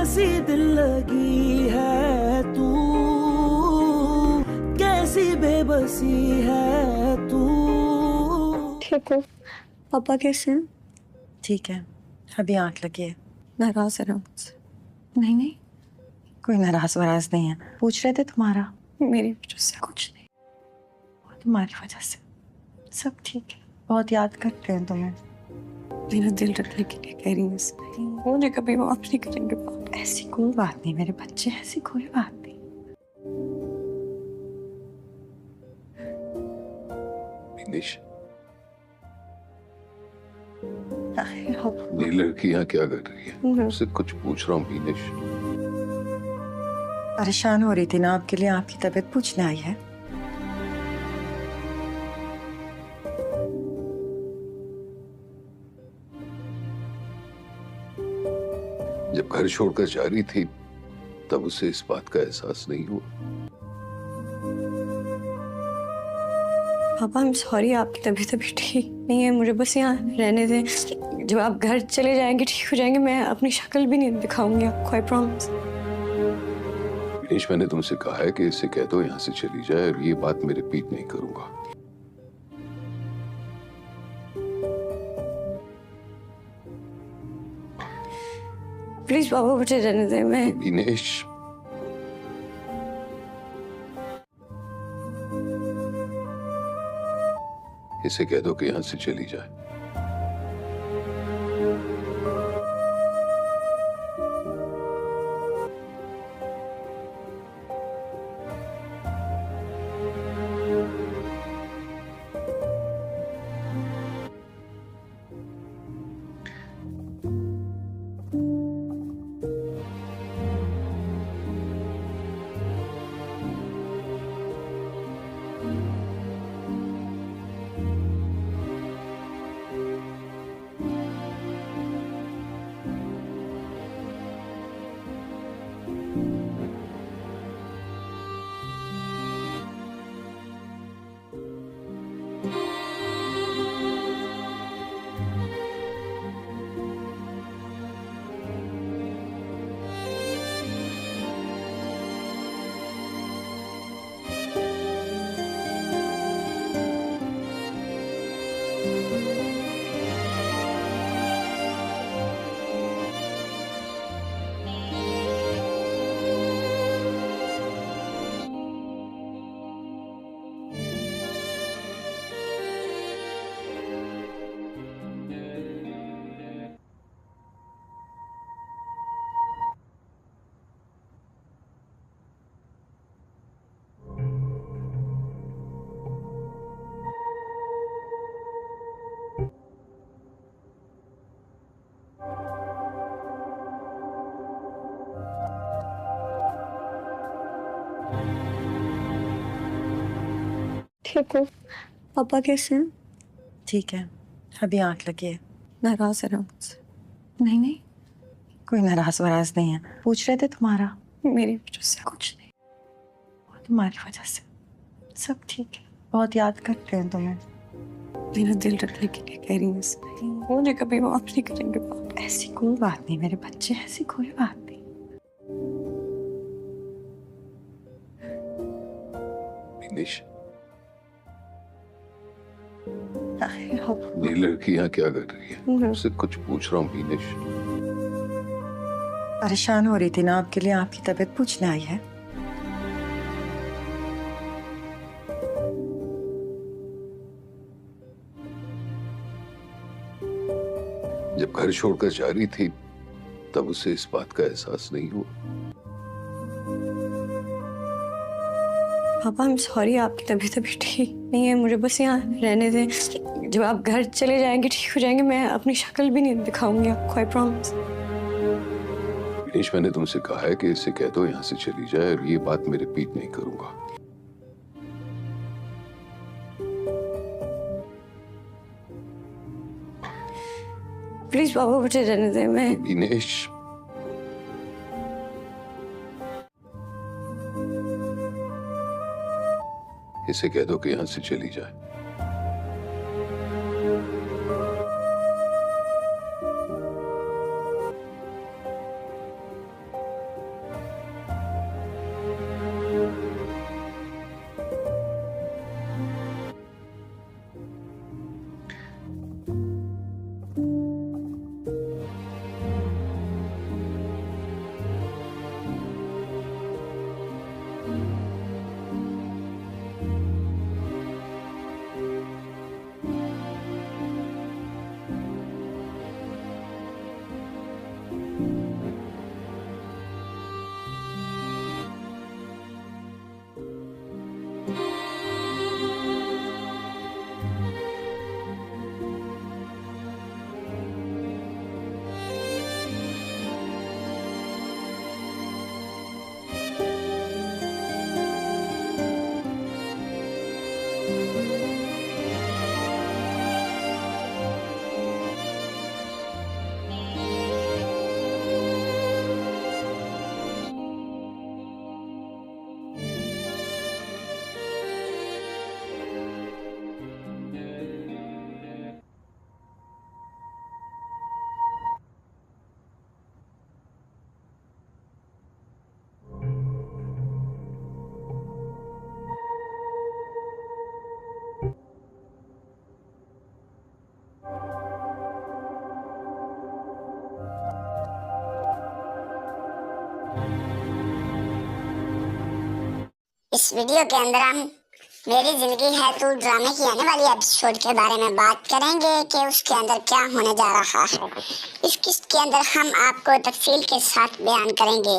कैसी दिल लगी है तू, कैसी बेबसी है तू। ठीक हो? पापा कैसे हैं? ठीक है, अभी आंख लगी है। नाराज है ना मुझसे? नहीं नहीं, कोई नाराज वराज नहीं है। पूछ रहे थे तुम्हारा। मेरी वजह से कुछ नहीं। तुम्हारी वजह से सब ठीक है। बहुत याद करते हैं तुम्हें। मेरा दिल रखने के लिए कह रही हूँ इसलिए। मुझे कभी माफ नहीं करेंगे पापा। ऐसी कोई बात नहीं मेरे बच्चे, ऐसी कोई बात नहीं। विनेश, अरे ये लड़कियां क्या कर रही है? मुझसे कुछ पूछ रहा हूँ विनेश। परेशान हो रही थी ना आपके लिए, आपकी तबीयत पूछने आई है। जब घर छोड़कर जा रही थी तब उसे इस बात का एहसास नहीं हुआ। पापा, I'm sorry, आपकी तबीयत अभी ठीक नहीं है। मुझे बस यहाँ रहने दें। जब आप घर चले जाएंगे, ठीक हो जाएंगे, मैं अपनी शक्ल भी नहीं दिखाऊंगी आपको, I promise। विनेश, मैंने तुमसे कहा है कि इसे कह दो यहाँ से चली जाए, और ये बात मैं रिपीट नहीं करूंगा। प्लीज पापा, मुझे रहने दें। मैं विनेश, इसे कह दो कि यहाँ से चली जाए। ठीक हो? पापा कैसे हैं? ठीक है, अभी आंख लगी है। नाराज है ना मुझसे? नहीं नहीं, कोई नाराज वराज नहीं है। पूछ रहे थे तुम्हारा। मेरी वजह से कुछ नहीं। तुम्हारी वजह से सब ठीक है। बहुत याद करते हैं तुम्हें। मेरा दिल रखने के लिए कह रही हूँ इसलिए। मुझे कभी माफ नहीं करेंगे पापा। ऐसी कोई बात नहीं मेरे बच्चे, ऐसी कोई बात नहीं। विनेश, अरे ये लड़कियां क्या कर रही है? मुझसे कुछ पूछ रहा हूँ विनेश। परेशान हो रही थी ना आपके लिए, आपकी तबीयत पूछने आई है। जब घर छोड़कर जा रही थी तब उसे इस बात का एहसास नहीं हुआ। पापा, I'm sorry, आपकी तबीयत अभी ठीक नहीं है। मुझे बस यहाँ रहने दें। जब आप घर चले जाएंगे, ठीक हो जाएंगे, मैं अपनी शक्ल भी नहीं दिखाऊंगी आपको, I promise। विनेश, मैंने तुमसे कहा है कि इसे कह दो यहाँ से चली जाए, और ये बात मैं रिपीट नहीं करूंगा। प्लीज पापा, मुझे रहने दें। मैं विनेश, इसे कह दो कि यहाँ से चली जाए। इस वीडियो के अंदर हम मेरी जिंदगी है तू ड्रामे की आने वाली एपिसोड के बारे में बात करेंगे कि उसके अंदर क्या होने जा रहा है। इस किस्त के अंदर हम आपको तफसील के साथ बयान करेंगे।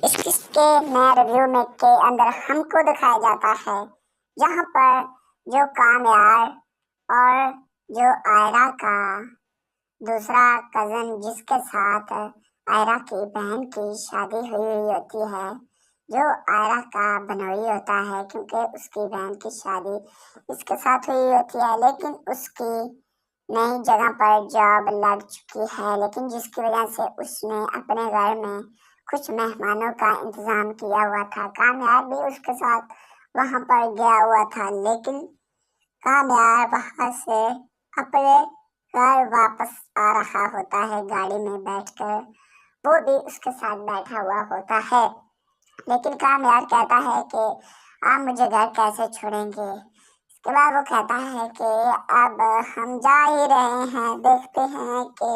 इस किस्त के नए रिव्यू में के अंदर हमको दिखाया जाता है जहां पर जो कामयार और जो आयरा का दूसरा कजन जिसके साथ आयरा की बहन की शादी हुई होती है, जो आयरा का बनोई होता है क्योंकि उसकी बहन की शादी इसके साथ हुई होती है, लेकिन उसकी नई जगह पर जॉब लग चुकी है, लेकिन जिसकी वजह से उसने अपने घर में कुछ मेहमानों का इंतजाम किया हुआ था। कामयार भी उसके साथ वहां पर गया हुआ था, लेकिन कामयार वहां से अपने घर वापस आ रहा होता है गाड़ी में बैठकर, वो भी उसके साथ बैठा हुआ होता है। लेकिन कामयार कहता है कि आप मुझे घर कैसे छोड़ेंगे। इसके बाद वो कहता है कि अब हम जा ही रहे हैं, देखते हैं कि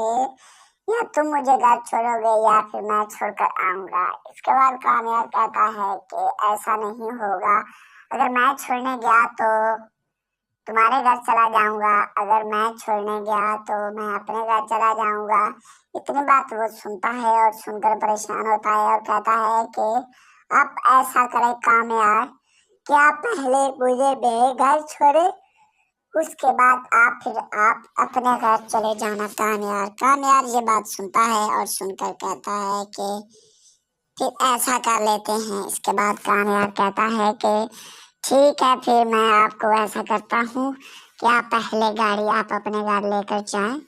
या तुम मुझे घर छोड़ोगे या फिर मैं छोड़कर आऊंगा। इसके बाद कामयार कहता है कि ऐसा नहीं होगा, अगर मैं छोड़ने गया तो तुम्हारे घर चला जाऊंगा, अगर मैं छोड़ने गया तो मैं अपने घर चला जाऊंगा। इतनी बात वो सुनता है और सुनकर परेशान होता है और कहता है कि आप ऐसा करें कामयार कि आप पहले मुझे मेरे घर छोड़े, उसके बाद आप अपने घर चले जाना। कामयार ये बात सुनता है और सुनकर कहता है कि फिर ऐसा कर लेते हैं। इसके बाद कामयार कहता है कि ठीक है, फिर मैं आपको ऐसा करता हूँ कि आप पहले गाड़ी आप अपने घर लेकर जाएं,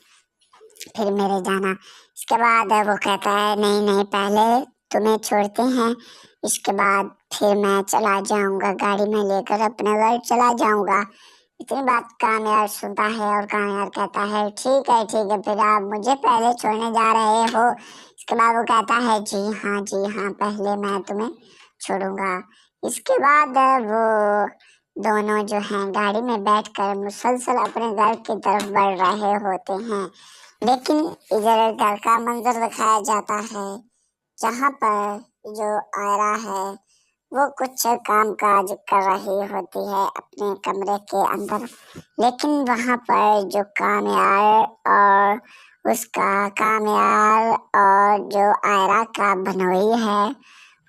फिर मेरे जाना। इसके बाद वो कहता है नहीं पहले तुम्हें छोड़ते हैं, इसके बाद फिर मैं चला जाऊंगा, गाड़ी में लेकर अपने घर चला जाऊंगा। इतनी बात कामयार सुनता है और कामयार कहता है ठीक है फिर आप मुझे पहले छोड़ने जा रहे हो। इसके बाद वो कहता है जी हाँ पहले मैं तुम्हें छोड़ूंगा। इसके बाद वो दोनों जो हैं गाड़ी में बैठकर मुसलसल अपने घर की तरफ बढ़ रहे होते हैं, लेकिन इधर घर का मंजर दिखाया जाता है जहाँ पर जो आयरा है वो कुछ काम काज कर रही होती है अपने कमरे के अंदर, लेकिन वहाँ पर जो कामयार और जो आयरा का बनोई है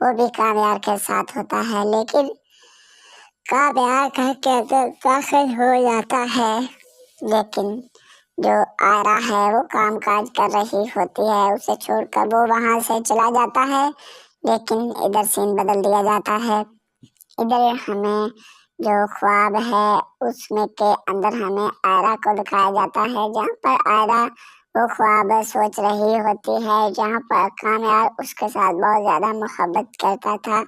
वो भी कामयार के साथ होता है, लेकिन कामयार घर के अंदर दाखिल हो जाता है, लेकिन जो आयरा है वो काम काज कर रही होती है, उसे छोड़कर वो वहां से चला जाता है। लेकिन इधर सीन बदल दिया जाता है। इधर हमें जो ख्वाब है उसमें के अंदर हमें आयरा को दिखाया जाता है, जहाँ पर आयरा वो ख्वाब सोच रही होती है, जहाँ पर कामयार उसके साथ बहुत ज्यादा मोहब्बत करता था,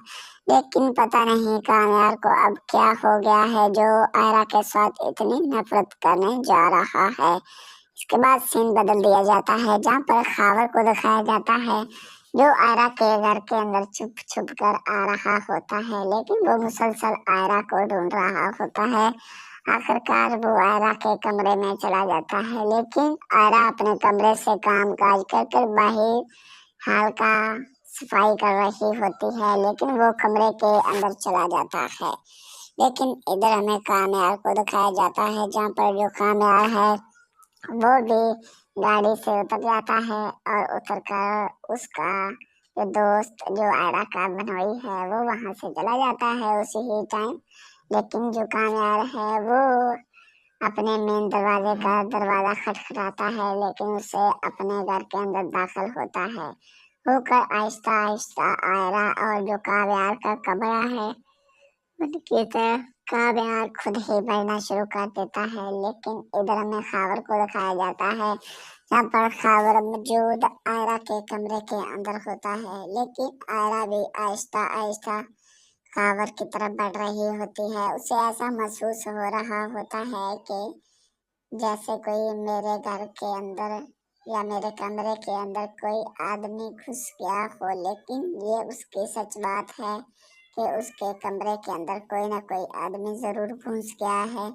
लेकिन पता नहीं कामयार को अब क्या हो गया है जो आयरा के साथ इतनी नफरत करने जा रहा है। इसके बाद सीन बदल दिया जाता है जहाँ पर खावर को दिखाया जाता है जो आयरा के घर के अंदर छुप कर आ रहा होता है, लेकिन वो मुसलसल आयरा को ढूंढ रहा होता है। आखिरकार वो आयरा के कमरे में चला जाता है, लेकिन आयरा अपने कमरे से काम काज कर बाहर हल्का सफाई कर रही होती है, लेकिन वो कमरे के अंदर चला जाता है। लेकिन इधर हमें कामयार को दिखाया जाता है जहाँ पर जो कामयार है वो भी गाड़ी से उतर जाता है और उतर कर उसका जो दोस्त जो आयरा का बनोई है वो वहां से चला जाता है उसी ही टाइम, लेकिन जो कामयार है वो अपने मेन दरवाजे का दरवाजा खटखटाता है, लेकिन उसे अपने घर के अंदर दाखिल होता है होकर आहिस्ता आहिस्ता आयरा और जो कामयार का कमरा है उनकी तरफ कामयार खुद ही बढ़ना शुरू कर देता है। लेकिन इधर हमें खावर को दिखाया जाता है जहाँ पर खावर मौजूद आयरा के कमरे के अंदर होता है, लेकिन आयरा भी आहिस्ता आहिस्ता खावर की तरफ बढ़ रही होती है। उसे ऐसा महसूस हो रहा होता है कि जैसे कोई मेरे घर के अंदर या मेरे कमरे के अंदर कोई आदमी घुस गया हो, लेकिन ये उसकी सच बात है कि उसके कमरे के अंदर कोई ना कोई आदमी जरूर घुस गया है,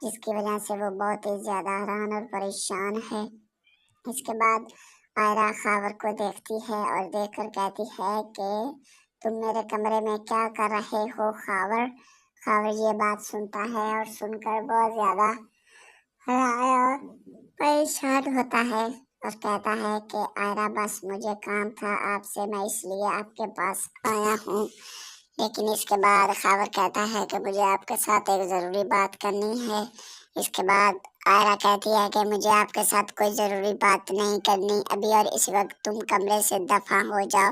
जिसकी वजह से वो बहुत ही ज्यादा हैरान और परेशान है। इसके बाद आयरा खावर को देखती है और देखकर कहती है कि तुम मेरे कमरे में क्या कर रहे हो खावर। खावर ये बात सुनता है और सुनकर बहुत ज्यादा परेशान होता है और कहता है कि आयरा बस मुझे काम था आपसे, मैं इसलिए आपके पास आया हूँ। लेकिन इसके बाद खावर कहता है कि मुझे आपके साथ एक ज़रूरी बात करनी है। इसके बाद आयरा कहती है कि मुझे आपके साथ कोई ज़रूरी बात नहीं करनी अभी और इस वक्त तुम कमरे से दफा हो जाओ।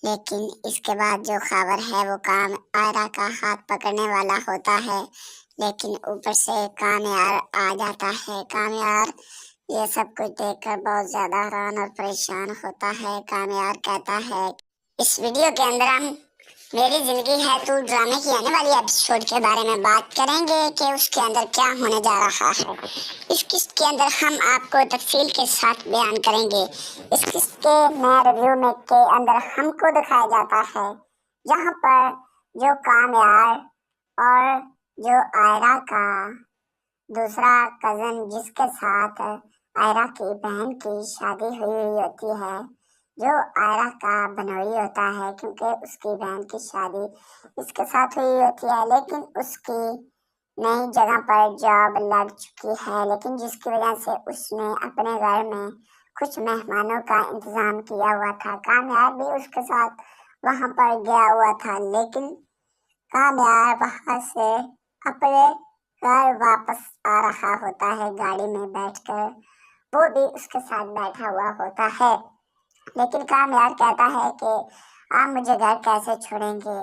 लेकिन इसके बाद जो खावर है वो काम आयरा का हाथ पकड़ने वाला होता है, लेकिन ऊपर से कामयार आ जाता है। कामयार ये सब कुछ देखकर बहुत ज़्यादा हैरान और परेशान होता है। कामयार कहता है इस वीडियो के अंदर हम मेरी जिंदगी है तू ड्रामे की आने वाली एपिसोड के बारे में बात करेंगे कि उसके अंदर क्या होने जा रहा है। इस किस्त के अंदर हम आपको तफसील के साथ बयान करेंगे। इस किस्त के नए रिव्यू में के अंदर हमको दिखाया जाता है जहां पर जो कामयार और जो आयरा का दूसरा कजन जिसके साथ आयरा की बहन की शादी हुई होती है, जो आयरा का बनोई होता है क्योंकि उसकी बहन की शादी इसके साथ हुई होती है, लेकिन उसकी नई जगह पर जॉब लग चुकी है, लेकिन जिसकी वजह से उसने अपने घर में कुछ मेहमानों का इंतजाम किया हुआ था। कामयार भी उसके साथ वहां पर गया हुआ था, लेकिन कामयार वहां से अपने घर वापस आ रहा होता है गाड़ी में बैठकर। वो भी उसके साथ बैठा हुआ होता है, लेकिन कामयार कहता है कि आप मुझे घर कैसे छोड़ेंगे।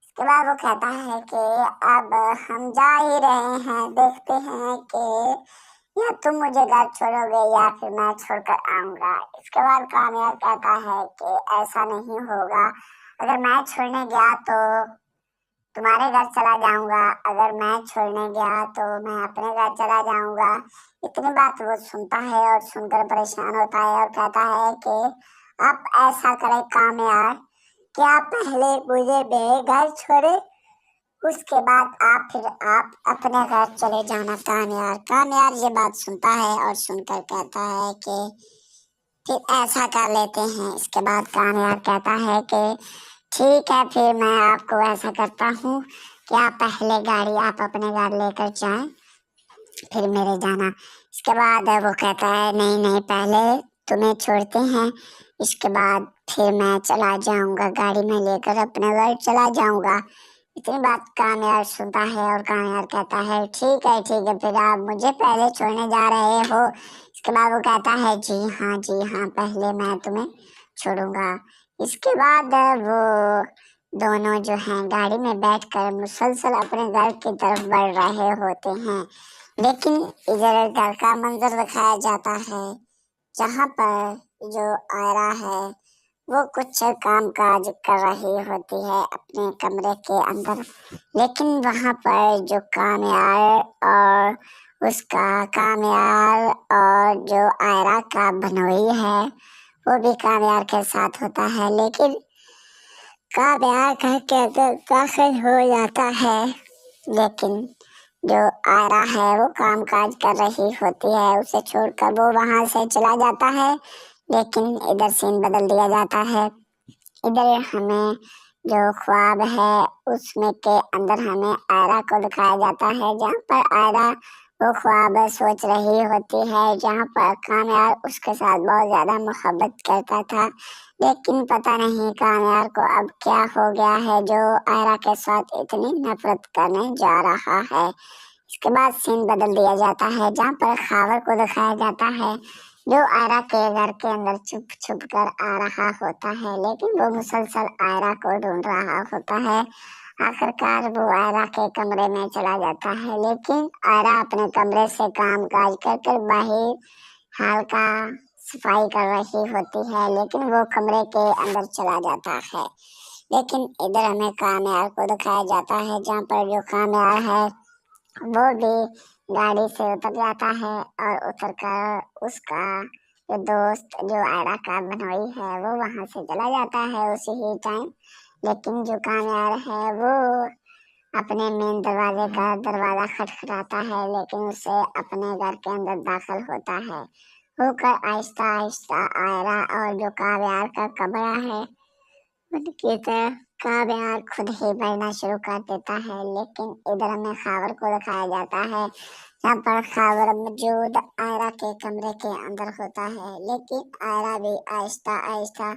इसके बाद वो कहता है कि अब हम जा ही रहे हैं, देखते हैं कि या तुम मुझे घर छोड़ोगे या फिर मैं छोड़कर आऊँगा। इसके बाद कामयार कहता है कि ऐसा नहीं होगा, अगर मैं छोड़ने गया तो तुम्हारे घर चला जाऊंगा, अगर मैं छोड़ने गया तो मैं अपने घर चला जाऊंगा। इतनी बात वो सुनता है और सुनकर परेशान होता है और कहता है कि आप ऐसा करें कामयार कि आप पहले मुझे मेरे घर छोड़े, उसके बाद आप अपने घर चले जाना। कामयार ये बात सुनता है और सुनकर कहता है कि फिर ऐसा कर लेते हैं। इसके बाद कामयार कहता है कि ठीक है, फिर मैं आपको ऐसा करता हूँ कि आप पहले गाड़ी आप अपने घर लेकर जाएं, फिर मेरे जाना। इसके बाद वो कहता है नहीं पहले तुम्हें छोड़ते हैं, इसके बाद फिर मैं चला जाऊंगा, गाड़ी में लेकर अपने घर चला जाऊंगा। इतनी बात कामयार सुनता है और कामयार कहता है ठीक है, फिर आप मुझे पहले छोड़ने जा रहे हो। इसके बाद वो कहता है जी हाँ, पहले मैं तुम्हें छोड़ूंगा। इसके बाद वो दोनों जो हैं गाड़ी में बैठकर मुसलसल अपने घर की तरफ बढ़ रहे होते हैं, लेकिन इधर घर का मंजर दिखाया जाता है जहाँ पर जो आयरा है वो कुछ काम काज कर रही होती है अपने कमरे के अंदर, लेकिन वहाँ पर जो कामयार और जो आयरा का बनोई है वो भी कामयार के साथ होता है, लेकिन कामयार घर के अंदर दाखिल हो जाता है, लेकिन जो आयरा है वो काम काज कर रही होती है, उसे छोड़कर वो वहां से चला जाता है। लेकिन इधर सीन बदल दिया जाता है। इधर हमें जो ख्वाब है उसमें के अंदर हमें आयरा को दिखाया जाता है, जहाँ पर आयरा वो ख्वाब सोच रही होती है, जहाँ पर कामयार उसके साथ बहुत ज्यादा मोहब्बत करता था, लेकिन पता नहीं कामयार को अब क्या हो गया है जो आयरा के साथ इतनी नफरत करने जा रहा है। इसके बाद सीन बदल दिया जाता है, जहाँ पर खावर को दिखाया जाता है जो आयरा के घर के अंदर छुप कर आ रहा होता है, लेकिन वो मुसलसल आयरा को ढूंढ रहा होता है। आखिरकार वो आयरा के कमरे में चला जाता है, लेकिन आयरा अपने कमरे से काम काज कर बाहर हल्का सफाई कर रही होती है, लेकिन वो कमरे के अंदर चला जाता है। लेकिन इधर हमें कामयार को दिखाया जाता है, जहाँ पर जो कामयार है वो भी गाड़ी से उतर जाता है और उतर कर उसका जो दोस्त जो आयरा का बनोई है वो वहां से चला जाता है उसी ही टाइम। लेकिन जो कामयार है वो अपने मेन दरवाजे का दरवाजा खटखटाता है, लेकिन उसे अपने घर के अंदर दाखिल होता है ہو کر آہستہ آہستہ آئرہ اور جو کاویار کا کمرہ ہے ان کی طرف کاویار خود ہی بڑھنا شروع کر دیتا ہے، لیکن ادھر ہمیں خاور کو دکھایا جاتا ہے جہاں پر خاور موجود آئرہ کے کمرے کے اندر ہوتا ہے، لیکن آئرہ بھی آہستہ آہستہ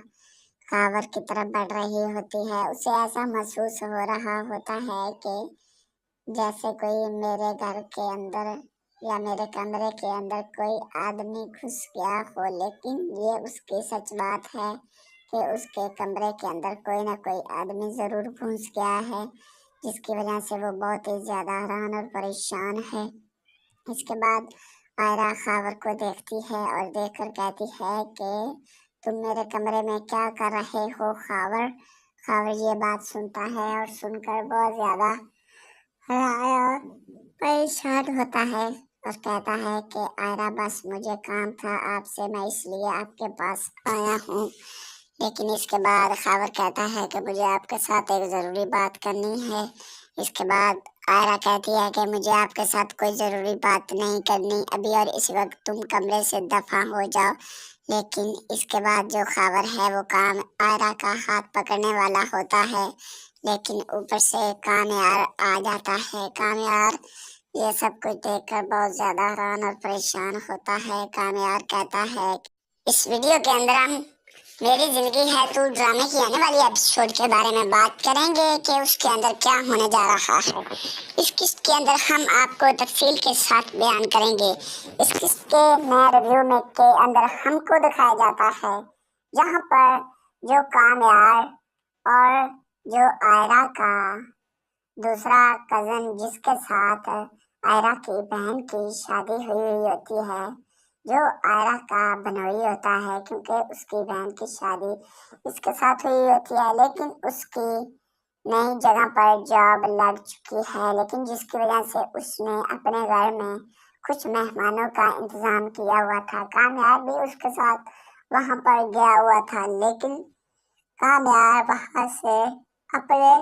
خاور کی طرف بڑھ رہی ہوتی ہے۔ اسے ایسا محسوس ہو رہا ہوتا ہے کہ جیسے کوئی میرے گھر کے اندر یا میرے کمرے کے اندر کوئی آدمی گھس گیا ہو، لیکن یہ اس کی سچ بات ہے کہ اس کے کمرے کے اندر کوئی نہ کوئی آدمی ضرور گھس گیا ہے، جس کی وجہ سے وہ بہت ہی زیادہ حیران اور پریشان ہے۔ اس کے بعد آئرہ خاور کو دیکھتی ہے اور دیکھ کر کہتی ہے کہ تم میرے کمرے میں کیا کر رہے ہو خاور؟ خاور یہ بات سنتا ہے اور سن کر بہت زیادہ پریشان ہوتا ہے اور کہتا ہے کہ آئرہ بس مجھے کام تھا آپ سے، میں اس لیے آپ کے پاس آیا ہوں۔ لیکن اس کے بعد خاور کہتا ہے کہ مجھے آپ کے ساتھ ایک ضروری بات کرنی ہے۔ اس کے بعد آئرہ کہتی ہے کہ مجھے آپ کے ساتھ کوئی ضروری بات نہیں کرنی ابھی، اور اس وقت تم کمرے سے دفع ہو جاؤ۔ لیکن اس کے بعد جو خاور ہے وہ آئرہ کا ہاتھ پکڑنے والا ہوتا ہے، لیکن اوپر سے کامیار آ جاتا ہے۔ کامیار یہ سب کچھ دیکھ کر بہت زیادہ حیران اور پریشان ہوتا ہے۔ کامیار کہتا ہے اس ویڈیو کے اندر ہم میری زندگی ہے تو ڈرامے کی آنے والی ایپیسوڈ کے بارے میں بات کریں گے کہ اس کے اندر کیا ہونے جا رہا ہے۔ اس قسط کے اندر ہم آپ کو تفصیل کے ساتھ بیان کریں گے۔ اس قسط کے نئے ریویو میں کے اندر ہم کو دکھایا جاتا ہے جہاں پر جو کامیار اور جو آئرہ کا دوسرا کزن جس کے ساتھ آئرہ کی بہن کی شادی ہوئی ہوتی ہے، جو آئرہ کا بنوئی ہوتا ہے کیونکہ اس کی بہن کی شادی اس کے ساتھ ہوئی ہوتی ہے، لیکن اس کی نئی جگہ پر جاب لگ چکی ہے، لیکن جس کی وجہ سے اس نے اپنے گھر میں کچھ مہمانوں کا انتظام کیا ہوا تھا۔ کامیار بھی اس کے ساتھ وہاں پر گیا ہوا تھا، لیکن کامیار وہاں سے اپنے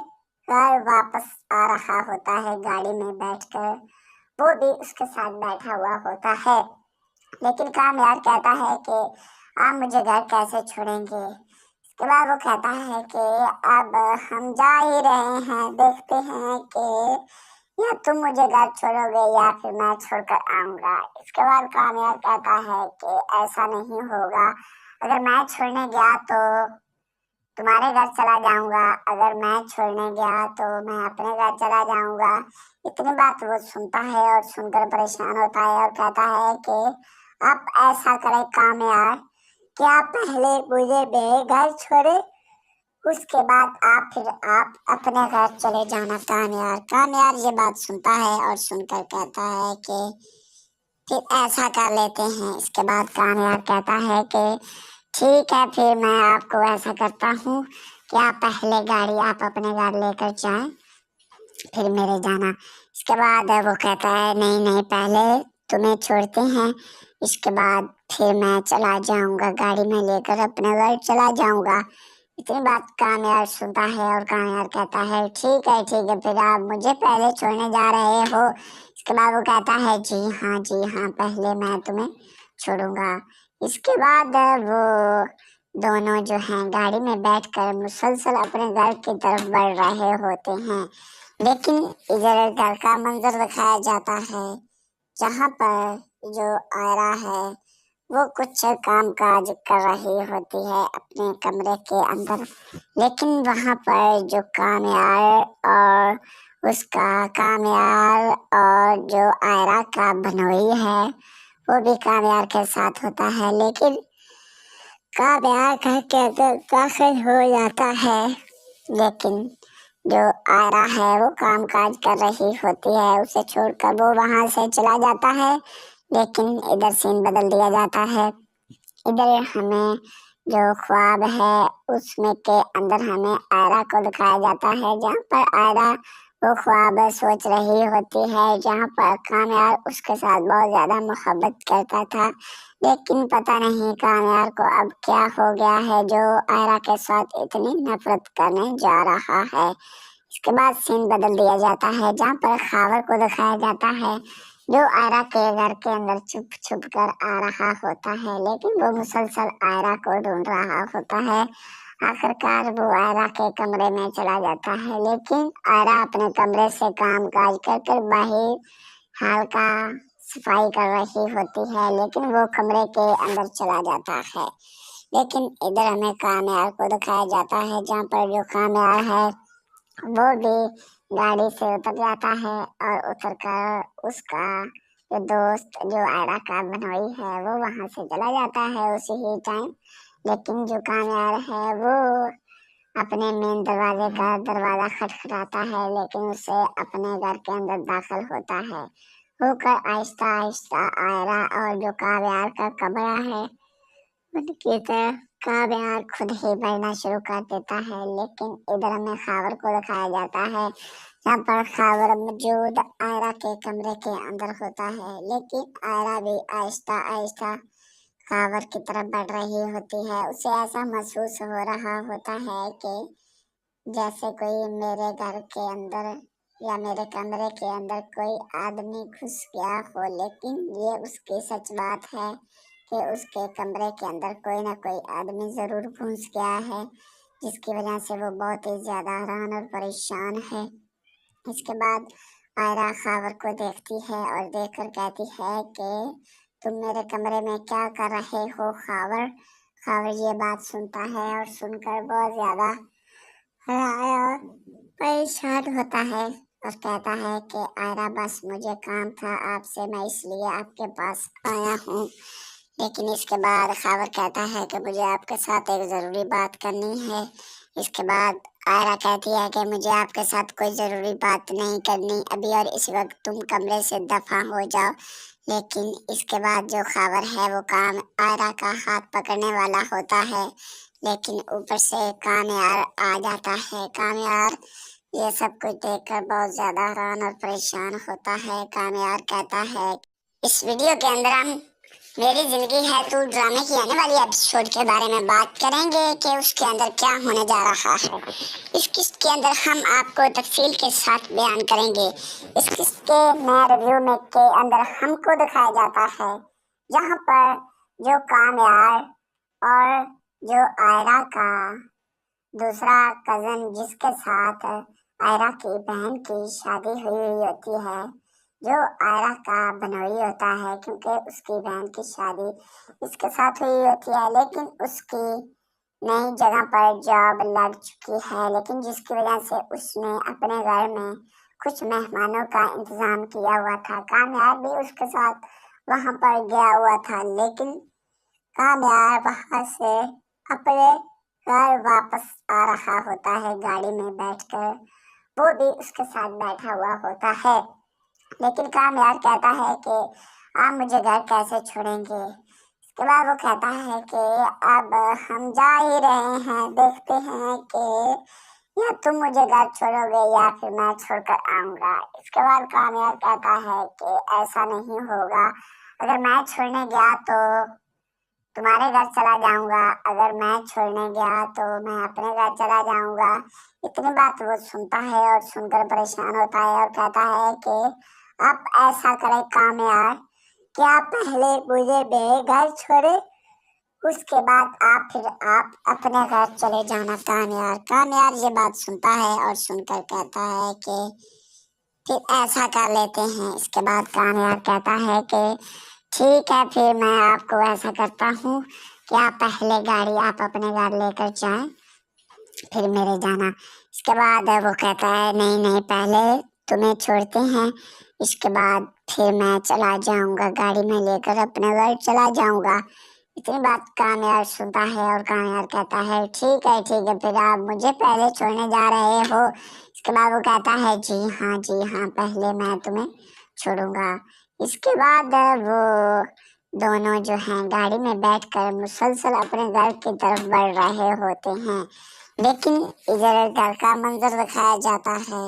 گھر واپس آ رہا ہوتا ہے گاڑی میں بیٹھ کر، وہ بھی اس کے ساتھ بیٹھا ہوا ہوتا ہے، لیکن کامیار کہتا ہے کہ آپ مجھے گھر کیسے چھوڑیں گے؟ اس کے بعد وہ کہتا ہے کہ اب ہم جا ہی رہے ہیں، دیکھتے ہیں کہ یا تم مجھے گھر چھوڑو گے یا پھر میں چھوڑ کر آؤں گا۔ اس کے بعد کامیار کہتا ہے کہ ایسا نہیں ہوگا، اگر میں چھوڑنے گیا تو تمہارے گھر چلا جاؤں گا، اگر میں چھوڑنے گیا تو میں اپنے گھر چلا جاؤں گا۔ اتنی بات وہ سنتا ہے اور سن کر پریشان ہوتا ہے اور کہتا ہے کہ آپ ایسا کریں کامیار کہ آپ پہلے مجھے میرے گھر چھوڑے، اس کے بعد آپ اپنے گھر چلے جانا۔ کامیار یہ بات سنتا ہے اور سن کر کہتا ہے کہ پھر ایسا کر لیتے ہیں۔ اس کے بعد کامیار کہتا ہے کہ ٹھیک ہے، پھر میں آپ کو ایسا کرتا ہوں کہ آپ پہلے گاڑی آپ اپنے گھر لے کر جائیں پھر میرے جانا۔ اس کے بعد وہ کہتا ہے نہیں پہلے تمہیں چھوڑتے ہیں، اس کے بعد پھر میں چلا جاؤں گا، گاڑی میں لے کر اپنے گھر چلا جاؤں گا۔ اتنی بات کامیار سنتا ہے اور کامیار کہتا ہے ٹھیک ہے پھر آپ مجھے پہلے چھوڑنے جا رہے ہو۔ اس کے بعد وہ کہتا ہے جی ہاں پہلے میں تمہیں چھوڑوں گا۔ اس کے بعد وہ دونوں جو ہیں گاڑی میں بیٹھ کر مسلسل اپنے گھر کی طرف بڑھ رہے ہوتے ہیں، لیکن ادھر گھر کا منظر دکھایا جاتا ہے جہاں پر جو آئرہ ہے وہ کچھ کام کاج کر رہی ہوتی ہے اپنے کمرے کے اندر، لیکن وہاں پر جو کامیار اور جو آئرہ کا بنوئی ہے وہ بھی کامیار کے ساتھ ہوتا ہے، لیکن کامیار گھر کے اندر داخل ہو جاتا ہے، لیکن جو آئرہ ہے وہ کام کاج کر رہی ہوتی ہے، اسے چھوڑ کر وہ وہاں سے چلا جاتا ہے۔ لیکن ادھر سین بدل دیا جاتا ہے، ادھر ہمیں جو خواب ہے اس میں کے اندر ہمیں آئرہ کو دکھایا جاتا ہے جہاں پر آئرہ وہ خواب سوچ رہی ہوتی ہے، جہاں پر کامیار اس کے ساتھ بہت زیادہ محبت کرتا تھا، لیکن پتہ نہیں کامیار کو اب کیا ہو گیا ہے جو آئرہ کے ساتھ اتنی نفرت کرنے جا رہا ہے۔ اس کے بعد سین بدل دیا جاتا ہے جہاں پر خاور کو دکھایا جاتا ہے जो आयरा के घर के अंदर छुप छुप कर आ रहा होता है, लेकिन वो मुसलसल आयरा को ढूंढ रहा होता है। आखिरकार वो आयरा के कमरे में चला जाता है, लेकिन आयरा अपने कमरे से काम काज कर कर बाहर हाल का सफाई कर रही होती है, लेकिन वो कमरे के अंदर चला जाता है। लेकिन इधर हमें कामयार को दिखाया जाता है, जहाँ पर जो कामयार है वो भी गाड़ी से उतर जाता है और उतर कर उसका जो दोस्त जो आयरा का बनोई है वो वहां से चला जाता है उसी ही टाइम। लेकिन जो कामयार है वो अपने मेन दरवाजे का दरवाजा खटखटाता है, लेकिन उसे अपने घर के अंदर दाखिल होता है होकर आहिस्ता आहिस्ता आयरा और जो कामयार का कमरा है उनकी तरफ कामयार खुद ही बढ़ना शुरू कर देता है। लेकिन इधर हमें खावर को दिखाया जाता है, जहाँ पर खावर मौजूद आयरा के कमरे के अंदर होता है, लेकिन आयरा भी आहिस्ता आहिस्ता खावर की तरफ बढ़ रही होती है। उसे ऐसा महसूस हो रहा होता है कि जैसे कोई मेरे घर के अंदर या मेरे कमरे के अंदर कोई आदमी घुस गया हो, लेकिन ये उसकी सच बात है कि उसके कमरे के अंदर कोई ना कोई आदमी जरूर घुस गया है, जिसकी वजह से वो बहुत ही ज्यादा हैरान और परेशान है। इसके बाद आयरा खावर को देखती है और देखकर कहती है कि तुम मेरे कमरे में क्या कर रहे हो खावर। खावर ये बात सुनता है और सुनकर बहुत ज्यादा परेशान होता है और कहता है कि आयरा बस मुझे काम था आपसे, मैं इसलिए आपके पास आया हूँ। लेकिन इसके बाद खावर कहता है कि मुझे आपके साथ एक ज़रूरी बात करनी है। इसके बाद आयरा कहती है कि मुझे आपके साथ कोई ज़रूरी बात नहीं करनी अभी और इस वक्त तुम कमरे से दफा हो जाओ। लेकिन इसके बाद जो खावर है वो काम आयरा का हाथ पकड़ने वाला होता है, लेकिन ऊपर से कामयार आ जाता है। कामयार ये सब कुछ देखकर बहुत ज़्यादा हैरान और परेशान होता है। कामयार कहता है इस वीडियो के अंदर हम मेरी जिंदगी है तू ड्रामे की आने वाली एपिसोड के बारे में बात करेंगे कि उसके अंदर क्या होने जा रहा है। इस किस्त के अंदर हम आपको तफसील के साथ बयान करेंगे। इस किस्त के नए रिव्यू में के अंदर हमको दिखाया जाता है जहां पर जो कामयार और जो आयरा का दूसरा कजन जिसके साथ आयरा की बहन की शादी हुई होती है, जो आयरा का बनोई होता है, क्योंकि उसकी बहन की शादी इसके साथ हुई होती है, लेकिन उसकी नई जगह पर जॉब लग चुकी है, लेकिन जिसकी वजह से उसने अपने घर में कुछ मेहमानों का इंतजाम किया हुआ था। कामयार भी उसके साथ वहां पर गया हुआ था, लेकिन कामयार वहां से अपने घर वापस आ रहा होता है गाड़ी में बैठकर, वो भी उसके साथ बैठा हुआ होता है। लेकिन कामयार कहता है कि आप मुझे घर कैसे छोड़ेंगे। इसके बाद वो कहता है कि अब हम जा ही रहे हैं, देखते हैं कि या तुम मुझे घर छोड़ोगे या फिर मैं छोड़कर आऊँगा। इसके बाद कामयार कहता है कि ऐसा नहीं होगा, अगर मैं छोड़ने गया तो तुम्हारे घर चला जाऊंगा, अगर मैं छोड़ने गया तो मैं अपने घर चला जाऊंगा। इतनी बात वो सुनता है और सुनकर परेशान होता है और कहता है कि आप ऐसा करें कामयार कि आप पहले मुझे मेरे घर छोड़े, उसके बाद आप अपने घर चले जाना। कामयार ये बात सुनता है और सुनकर कहता है कि फिर ऐसा कर लेते हैं। इसके बाद कामयार कहता है कि ठीक है, फिर मैं आपको ऐसा करता हूँ कि आप पहले गाड़ी आप अपने घर लेकर जाएं, फिर मेरे जाना। इसके बाद वो कहता है नहीं पहले तुम्हें छोड़ते हैं, इसके बाद फिर मैं चला जाऊंगा, गाड़ी में लेकर अपने घर चला जाऊंगा। इतनी बात कामयार सुनता है और कामयार कहता है ठीक है फिर आप मुझे पहले छोड़ने जा रहे हो। इसके बाद वो कहता है जी हाँ पहले मैं तुम्हें छोड़ूंगा। इसके बाद वो दोनों जो हैं गाड़ी में बैठकर मुसलसल अपने घर की तरफ बढ़ रहे होते हैं, लेकिन इधर घर का मंजर दिखाया जाता है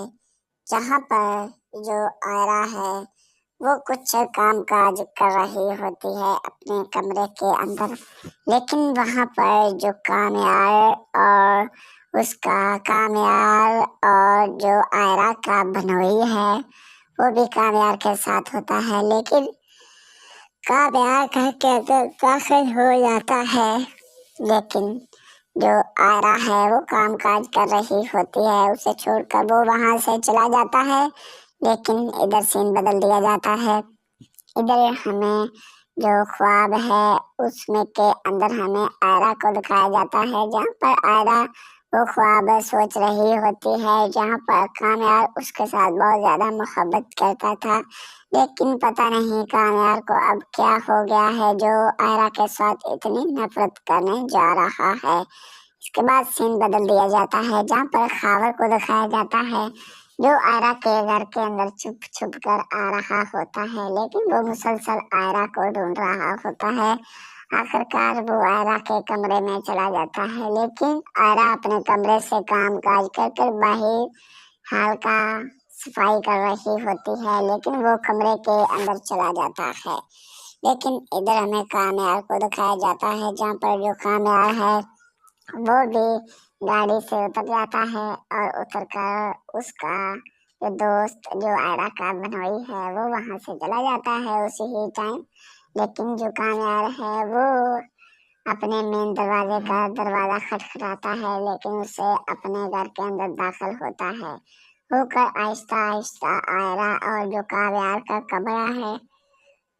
जहाँ पर जो आयरा है वो कुछ काम काज कर रही होती है अपने कमरे के अंदर, लेकिन वहाँ पर जो कामयार और जो आयरा का बनोई है वो भी कामयार के साथ होता है, लेकिन कामयार घर के अंदर दाखिल हो जाता है, लेकिन जो आयरा है वो काम काज कर रही होती है, उसे छोड़कर वो वहां से चला जाता है। लेकिन इधर सीन बदल दिया जाता है। इधर हमें जो ख्वाब है उसमें के अंदर हमें आयरा को दिखाया जाता है, जहाँ पर आयरा वो ख्वाब सोच रही होती है, जहाँ पर कामयार उसके साथ बहुत ज्यादा मोहब्बत करता था, लेकिन पता नहीं कामयार को अब क्या हो गया है जो आयरा के साथ इतनी नफरत करने जा रहा है। इसके बाद सीन बदल दिया जाता है, जहाँ पर खावर को दिखाया जाता है, जो आयरा के घर के अंदर छुप छुप कर आ रहा होता है, लेकिन वो मुसलसल आयरा को ढूंढ रहा होता है। आखिरकार वो आयरा के कमरे में चला जाता है, लेकिन आयरा अपने कमरे से काम काज कर कर बाहर हाल का सफाई कर रही होती है, लेकिन वो कमरे के अंदर चला जाता है। लेकिन इधर हमें कामयार को दिखाया जाता है, जहाँ पर जो कामयार है वो भी गाड़ी से उतर जाता है और उतर कर उसका जो दोस्त जो आयरा का बनोई है वो वहां से चला जाता है उसी ही टाइम। लेकिन जो कामयार है वो अपने मेन दरवाजे का दरवाजा खटखटाता है, लेकिन उसे अपने घर के अंदर दाखिल होता है होकर आहिस्ता आहिस्ता आयरा और जो कामयार का कमरा है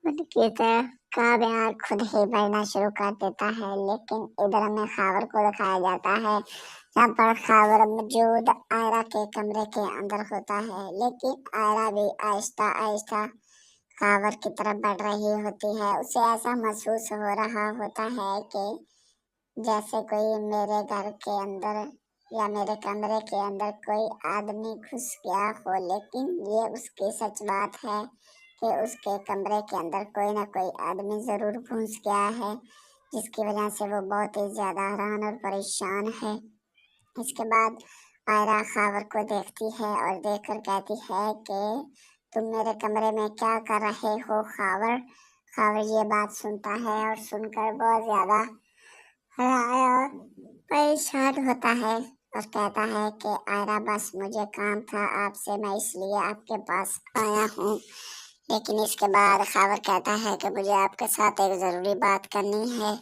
उनकी तरफ कामयार खुद ही बढ़ना शुरू कर देता है। लेकिन इधर हमें खावर को दिखाया जाता है, जहाँ पर खावर मौजूद आयरा के कमरे के अंदर होता है, लेकिन आयरा भी आहिस्ता आहिस्ता खावर की तरफ बढ़ रही होती है। उसे ऐसा महसूस हो रहा होता है कि जैसे कोई मेरे घर के अंदर या मेरे कमरे के अंदर कोई आदमी घुस गया हो, लेकिन ये उसकी सच बात है कि उसके कमरे के अंदर कोई ना कोई आदमी जरूर घुस गया है, जिसकी वजह से वो बहुत ही ज्यादा हैरान और परेशान है। इसके बाद आयरा खावर को देखती है और देखकर कहती है कि तुम मेरे कमरे में क्या कर रहे हो खावर। खावर ये बात सुनता है और सुनकर बहुत ज्यादा परेशान होता है और कहता है कि आयरा बस मुझे काम था आपसे, मैं इसलिए आपके पास आया हूँ। लेकिन इसके बाद खावर कहता है कि मुझे आपके साथ एक ज़रूरी बात करनी है।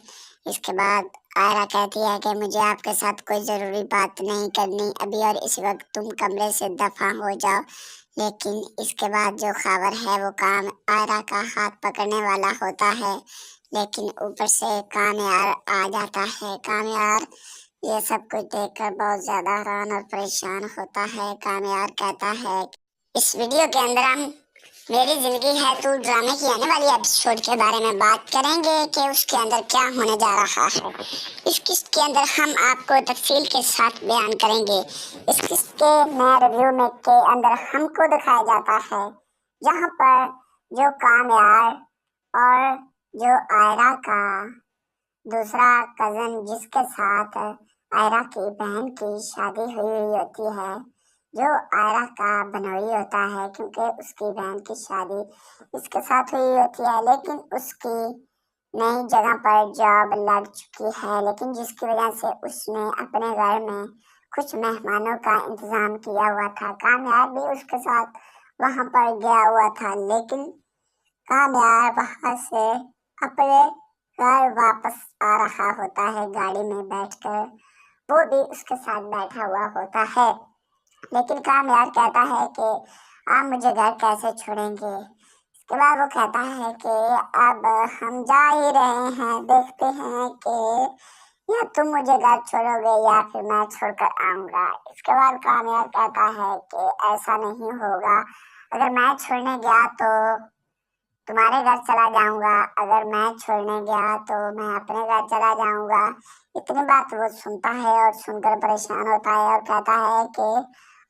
इसके बाद आयरा कहती है कि मुझे आपके साथ कोई ज़रूरी बात नहीं करनी अभी और इस वक्त तुम कमरे से दफा हो जाओ। लेकिन इसके बाद जो खावर है वो काम आयरा का हाथ पकड़ने वाला होता है, लेकिन ऊपर से कामयार आ जाता है। कामयार ये सब कुछ देखकर बहुत ज़्यादा हैरान और परेशान होता है। कामयार कहता है इस वीडियो के अंदर हम मेरी जिंदगी है तू ड्रामे की आने वाली एपिसोड के बारे में बात करेंगे कि उसके अंदर क्या होने जा रहा है। इस किस्त के अंदर हम आपको तफसील के साथ बयान करेंगे। इस किस्त के नए रिव्यू में के अंदर हमको दिखाया जाता है, जहां पर जो कामयार और जो आयरा का दूसरा कजन जिसके साथ आयरा की बहन की शादी हुई होती है, जो आयरा का बनोई होता है, क्योंकि उसकी बहन की शादी इसके साथ हुई होती है, लेकिन उसकी नई जगह पर जॉब लग चुकी है, लेकिन जिसकी वजह से उसने अपने घर में कुछ मेहमानों का इंतजाम किया हुआ था। कामयार भी उसके साथ वहां पर गया हुआ था, लेकिन कामयार वहां से अपने घर वापस आ रहा होता है गाड़ी में बैठकर, वो भी उसके साथ बैठा हुआ होता है। लेकिन कामयार कहता है कि आप मुझे घर कैसे छोड़ेंगे। इसके बाद वो कहता है कि अब हम जा ही रहे हैं, देखते हैं कि या तुम मुझे घर छोड़ोगे या फिर मैं छोड़कर आऊँगा। इसके बाद कामयार कहता है कि ऐसा नहीं होगा, अगर मैं छोड़ने गया तो तुम्हारे घर चला जाऊंगा, अगर मैं छोड़ने गया तो मैं अपने घर चला जाऊंगा। इतनी बात वो सुनता है और सुनकर परेशान होता है और कहता है कि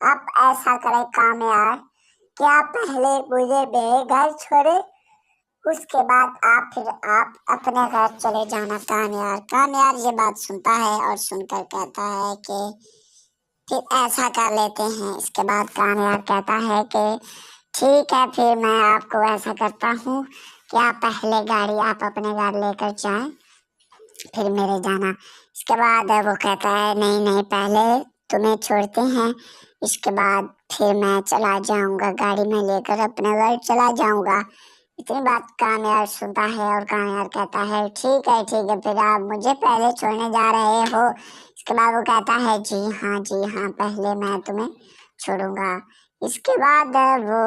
आप ऐसा करें कामयार कि आप पहले मुझे मेरे घर छोड़े, उसके बाद आप अपने घर चले जाना। कामयार ये बात सुनता है और सुनकर कहता है कि फिर ऐसा कर लेते हैं। इसके बाद कामयार कहता है कि ठीक है, फिर मैं आपको ऐसा करता हूँ कि आप पहले गाड़ी आप अपने घर लेकर जाएं, फिर मेरे जाना। इसके बाद वो कहता है नहीं पहले تمہیں چھوڑتے ہیں، اس کے بعد پھر میں چلا جاؤں گا، گاڑی میں لے کر اپنے گھر چلا جاؤں گا۔ اتنی بات کامیار سنتا ہے اور کامیار کہتا ہے ٹھیک ہے پھر آپ مجھے پہلے چھوڑنے جا رہے ہو؟ اس کے بعد وہ کہتا ہے جی ہاں پہلے میں تمہیں چھوڑوں گا۔ اس کے بعد وہ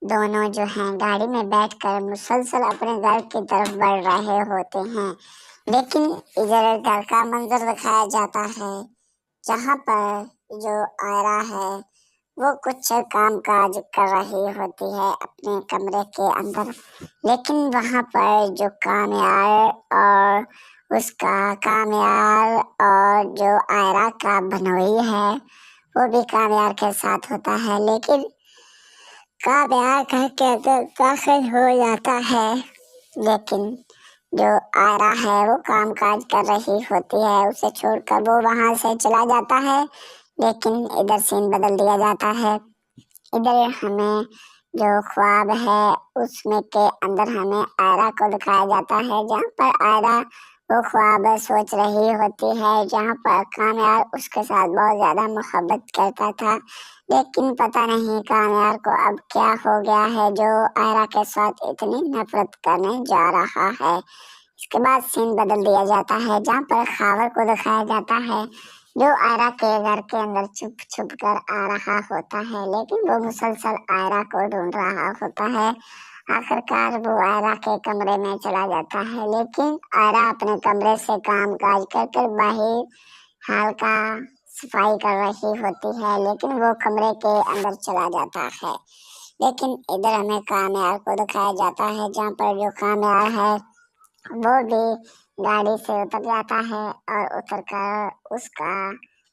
دونوں جو ہیں گاڑی میں بیٹھ کر مسلسل اپنے گھر کی طرف بڑھ رہے ہوتے ہیں، لیکن ادھر گھر کا منظر دکھایا جاتا ہے جہاں پر جو آئرہ ہے وہ کچھ کام کاج کر رہی ہوتی ہے اپنے کمرے کے اندر، لیکن وہاں پر جو کامیار اور جو آئرہ کا بنوئی ہے وہ بھی کامیار کے ساتھ ہوتا ہے، لیکن کامیار گھر کے اندر داخل ہو جاتا ہے، لیکن جو آئرہ ہے وہ کام کاج کر رہی ہوتی ہے، اسے چھوڑ کر وہ وہاں سے چلا جاتا ہے۔ لیکن ادھر سین بدل دیا جاتا ہے، ادھر ہمیں جو خواب ہے اس میں کے اندر ہمیں آئرہ کو دکھایا جاتا ہے، جہاں پر آئرہ وہ خواب سوچ رہی ہوتی ہے، جہاں پر کامیار اس کے ساتھ بہت زیادہ محبت کرتا تھا، لیکن پتہ نہیں کامیار کو اب کیا ہو گیا ہے جو آئرہ کے ساتھ اتنی نفرت کرنے جا رہا ہے۔ اس کے بعد سین بدل دیا جاتا ہے جہاں پر خاور کو دکھایا جاتا ہے جو آئرہ کے گھر کے اندر چھپ چھپ کر آ رہا ہوتا ہے، لیکن وہ مسلسل آئرہ کو ڈھونڈ رہا ہوتا ہے۔ آخرکار وہ آئرہ کے کمرے میں چلا جاتا ہے، لیکن آئرہ اپنے کمرے سے کام کاج کر باہر حال کا صفائی کر رہی ہوتی ہے، لیکن وہ کمرے کے اندر چلا جاتا ہے۔ لیکن ادھر ہمیں کامیار کو دکھایا جاتا ہے جہاں پر جو کامیار ہے وہ بھی گاڑی سے اتر جاتا ہے اور اتر کر اس کا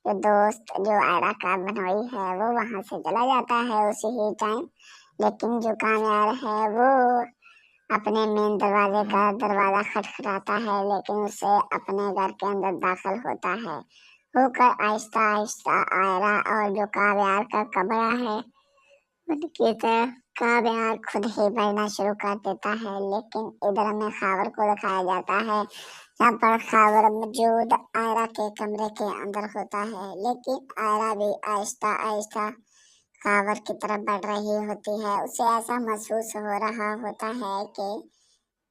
جو دوست جو آئرہ کا بنوئی ہے وہ وہاں سے چلا جاتا ہے اسی ہی ٹائم، لیکن جو کامیار ہے وہ اپنے مین دروازے کا دروازہ کھٹکھٹاتا ہے، لیکن اسے اپنے گھر کے اندر داخل ہوتا ہے ہو کر آہستہ آہستہ آئرہ اور جو کامیار کا کمرہ ہے ان کی طرف کامیار خود ہی بڑھنا شروع کر دیتا ہے۔ لیکن ادھر ہمیں خاور کو دکھایا جاتا ہے جہاں پر خاور موجود آئرہ کے کمرے کے اندر ہوتا ہے، لیکن آئرہ بھی آہستہ آہستہ خاور کی طرف بڑھ رہی ہوتی ہے۔ اسے ایسا محسوس ہو رہا ہوتا ہے کہ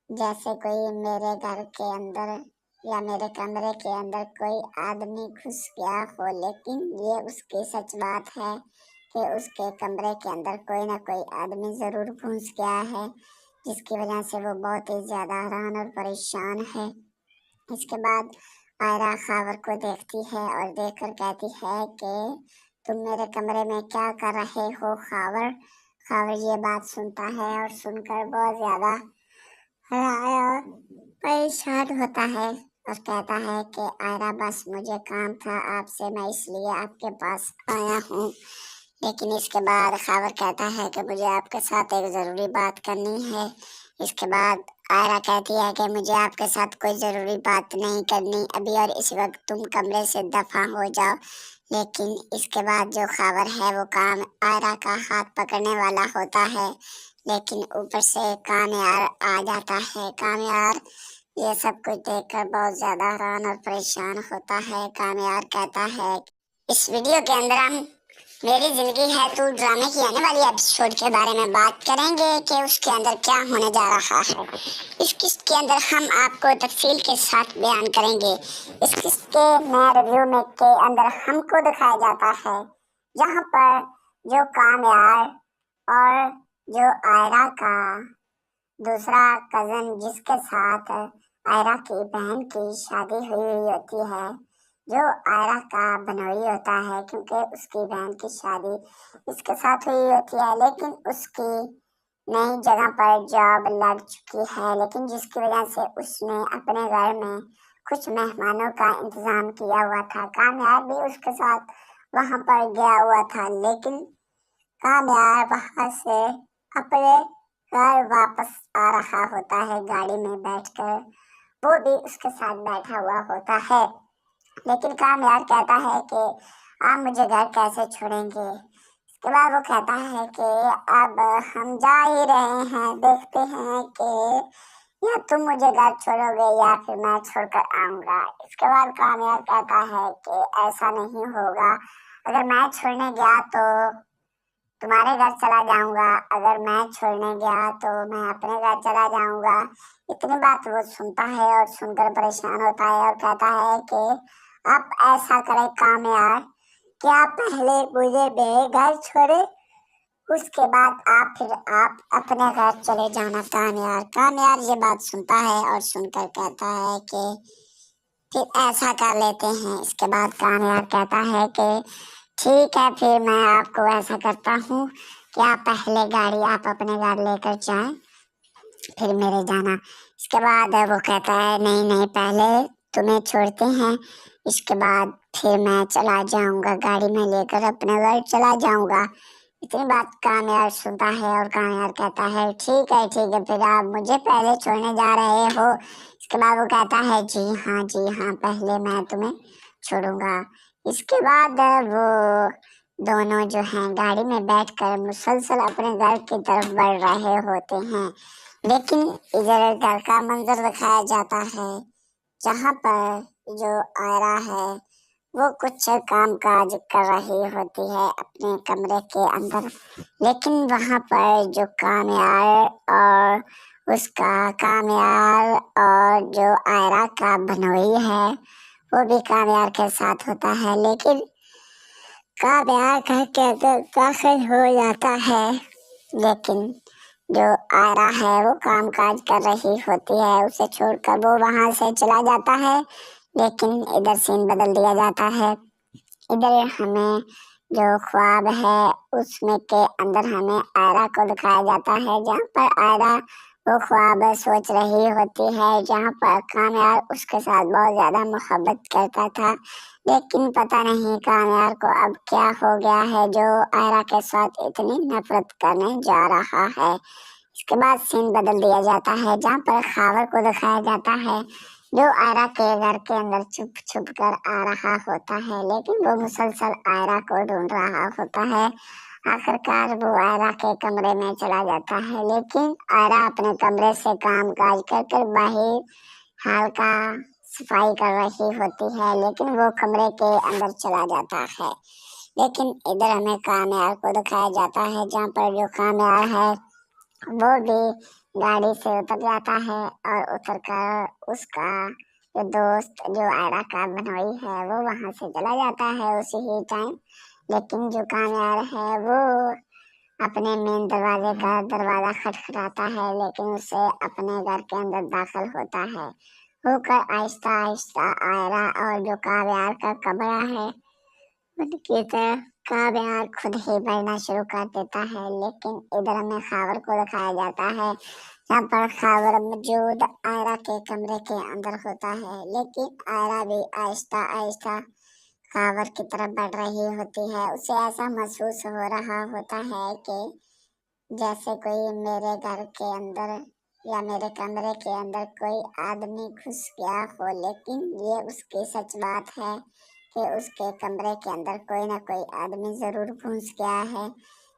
جیسے کوئی میرے گھر کے اندر یا میرے کمرے کے اندر کوئی آدمی گھس گیا ہو، لیکن یہ اس کی سچ بات ہے کہ اس کے کمرے کے اندر کوئی نہ کوئی آدمی ضرور گھس گیا ہے، جس کی وجہ سے وہ بہت ہی زیادہ حیران اور پریشان ہے۔ اس کے بعد آئرہ خاور کو دیکھتی ہے اور دیکھ کر کہتی ہے کہ تم میرے کمرے میں کیا کر رہے ہو خاور؟ خاور یہ بات سنتا ہے اور سن کر بہت زیادہ پریشان ہوتا ہے اور کہتا ہے کہ آئرہ بس مجھے کام تھا آپ سے، میں اس لیے آپ کے پاس آیا ہوں۔ لیکن اس کے بعد خاور کہتا ہے کہ مجھے آپ کے ساتھ ایک ضروری بات کرنی ہے۔ اس کے بعد آئرہ کہتی ہے کہ مجھے آپ کے ساتھ کوئی ضروری بات نہیں کرنی ابھی اور اس وقت تم کمرے سے دفع ہو جاؤ۔ لیکن اس کے بعد جو خاور ہے وہ آئرہ کا ہاتھ پکڑنے والا ہوتا ہے، لیکن اوپر سے کامیار آ جاتا ہے۔ کامیار یہ سب کچھ دیکھ کر بہت زیادہ حیران اور پریشان ہوتا ہے۔ کامیار کہتا ہے اس ویڈیو کے اندر ہم میری زندگی ہے تو ڈرامے کی آنے والی ایپیسوڈ کے بارے میں بات کریں گے کہ اس کے اندر کیا ہونے جا رہا ہے۔ اس قسط کے اندر ہم آپ کو تفصیل کے ساتھ بیان کریں گے۔ اس قسط کے نئے ریویو میں کے اندر ہم کو دکھایا جاتا ہے جہاں پر جو کامیار اور جو آئرہ کا دوسرا کزن جس کے ساتھ آئرہ کی بہن کی شادی ہوئی ہوتی ہے، جو آئرہ کا بنوئی ہوتا ہے کیونکہ اس کی بہن کی شادی اس کے ساتھ ہوئی ہوتی ہے، لیکن اس کی نئی جگہ پر جاب لگ چکی ہے، لیکن جس کی وجہ سے اس نے اپنے گھر میں کچھ مہمانوں کا انتظام کیا ہوا تھا۔ کامیار بھی اس کے ساتھ وہاں پر گیا ہوا تھا، لیکن کامیار وہاں سے اپنے گھر واپس آ رہا ہوتا ہے گاڑی میں بیٹھ کر، وہ بھی اس کے ساتھ بیٹھا ہوا ہوتا ہے، لیکن کامیار کہتا ہے کہ آپ مجھے گھر کیسے چھوڑیں گے؟ اس کے بعد وہ کہتا ہے کہ اب ہم جا ہی رہے ہیں، دیکھتے ہیں کہ या तुम मुझे घर छोड़ोगे या फिर मैं छोड़कर आऊंगा। इसके बाद कामयार कहता है कि ऐसा नहीं होगा, अगर मैं छोड़ने गया तो तुम्हारे घर चला जाऊंगा, अगर मैं छोड़ने गया तो मैं अपने घर चला जाऊंगा। इतनी बात वो सुनता है और सुनकर परेशान होता है और कहता है कि आप ऐसा करें कामयार कि आप पहले मुझे मेरे घर छोड़े, उसके बाद आप अपने घर चले जाना। कामयार ये बात सुनता है और सुनकर कहता है कि फिर ऐसा कर लेते हैं। इसके बाद कामयार कहता है कि ठीक है, फिर मैं आपको ऐसा करता हूँ कि आप पहले गाड़ी आप अपने घर लेकर जाएं, फिर मेरे जाना। इसके बाद वो कहता है नहीं पहले तुम्हें छोड़ते हैं, इसके बाद फिर मैं चला जाऊंगा, गाड़ी में लेकर अपने घर चला जाऊंगा। इतनी बात कामयार सुनता है और कामयार कहता है ठीक है फिर आप मुझे पहले छोड़ने जा रहे हो। इसके बाद वो कहता है जी हाँ पहले मैं तुम्हें छोड़ूंगा। इसके बाद वो दोनों जो हैं गाड़ी में बैठकर मुसलसल अपने घर की तरफ बढ़ रहे होते हैं, लेकिन इधर घर का मंजर दिखाया जाता है जहाँ पर जो आयरा है वो कुछ काम काज कर रही होती है अपने कमरे के अंदर, लेकिन वहाँ पर जो कामयार और जो आयरा का बनोई है वो भी कामयार के साथ होता है, लेकिन कामयार घर के अंदर दाखिल हो जाता है, लेकिन जो आयरा है वो काम काज कर रही होती है, उसे छोड़कर वो वहाँ से चला जाता है। लेकिन इधर सीन बदल दिया जाता है। इधर हमें जो ख्वाब है उसमें के अंदर हमें आयरा को दिखाया जाता है, जहाँ पर आयरा वो ख्वाब सोच रही होती है, जहाँ पर कामयार उसके साथ बहुत ज्यादा मोहब्बत करता था, लेकिन पता नहीं कामयार को अब क्या हो गया है जो आयरा के साथ इतनी नफरत करने जा रहा है। इसके बाद सीन बदल दिया जाता है, जहाँ पर खावर को दिखाया जाता है जो आयरा के घर के अंदर छुप कर आ रहा होता है, लेकिन वो मुसलसल आयरा को ढूंढ रहा होता है। आखिरकार वो आयरा के कमरे में चला जाता है, लेकिन आयरा अपने कमरे से काम काज कर बाहर हाल का सफाई कर रही होती है, लेकिन वो कमरे के अंदर चला जाता है। लेकिन इधर हमें कामयार को दिखाया जाता है, जहाँ पर जो कामयार है वो भी गाड़ी से उतर जाता है और उतर कर उसका जो दोस्त जो आयरा का बनोई है वो वहां से चला जाता है उसी ही टाइम, लेकिन जो कामयार है वो अपने मेन दरवाजे का दरवाजा खटखटाता है, लेकिन उसे अपने घर के अंदर दाखिल होता है होकर आहिस्ता आहिस्ता आयरा और जो कामयार का कमरा है उनकी तरफ कामयार खुद ही बढ़ना शुरू कर देता है। लेकिन इधर हमें खावर को दिखाया जाता है, जहाँ पर खावर मौजूद आयरा के कमरे के अंदर होता है, लेकिन आयरा भी आहिस्ता आहिस्ता खावर की तरफ बढ़ रही होती है। उसे ऐसा महसूस हो रहा होता है कि जैसे कोई मेरे घर के अंदर या मेरे कमरे के अंदर कोई आदमी घुस गया हो, लेकिन ये उसकी सच बात है कि उसके कमरे के अंदर कोई ना कोई आदमी जरूर घुस गया है,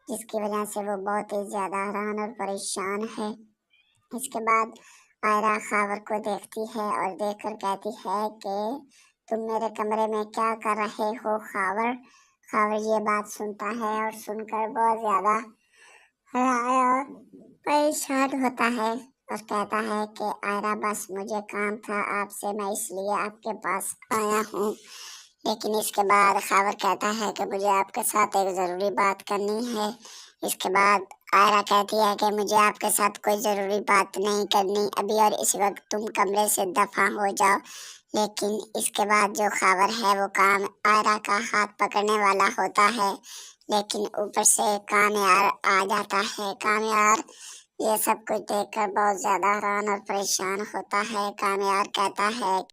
जिसकी वजह से वो बहुत ही ज्यादा हैरान और परेशान है। इसके बाद आयरा खावर को देखती है और देखकर कहती है कि तुम मेरे कमरे में क्या कर रहे हो खावर। खावर ये बात सुनता है और सुनकर बहुत ज्यादा परेशान होता है और कहता है कि आयरा बस मुझे काम था आपसे, मैं इसलिए आपके पास आया हूँ। लेकिन इसके बाद खावर कहता है कि मुझे आपके साथ एक ज़रूरी बात करनी है। इसके बाद आयरा कहती है कि मुझे आपके साथ कोई ज़रूरी बात नहीं करनी अभी और इस वक्त तुम कमरे से दफ़ा हो जाओ। लेकिन इसके बाद जो खावर है वो आयरा का हाथ पकड़ने वाला होता है, लेकिन ऊपर से कामयार आ जाता है। कामयार ये सब कुछ देखकर बहुत ज़्यादा हैरान और परेशान होता है। कामयार कहता है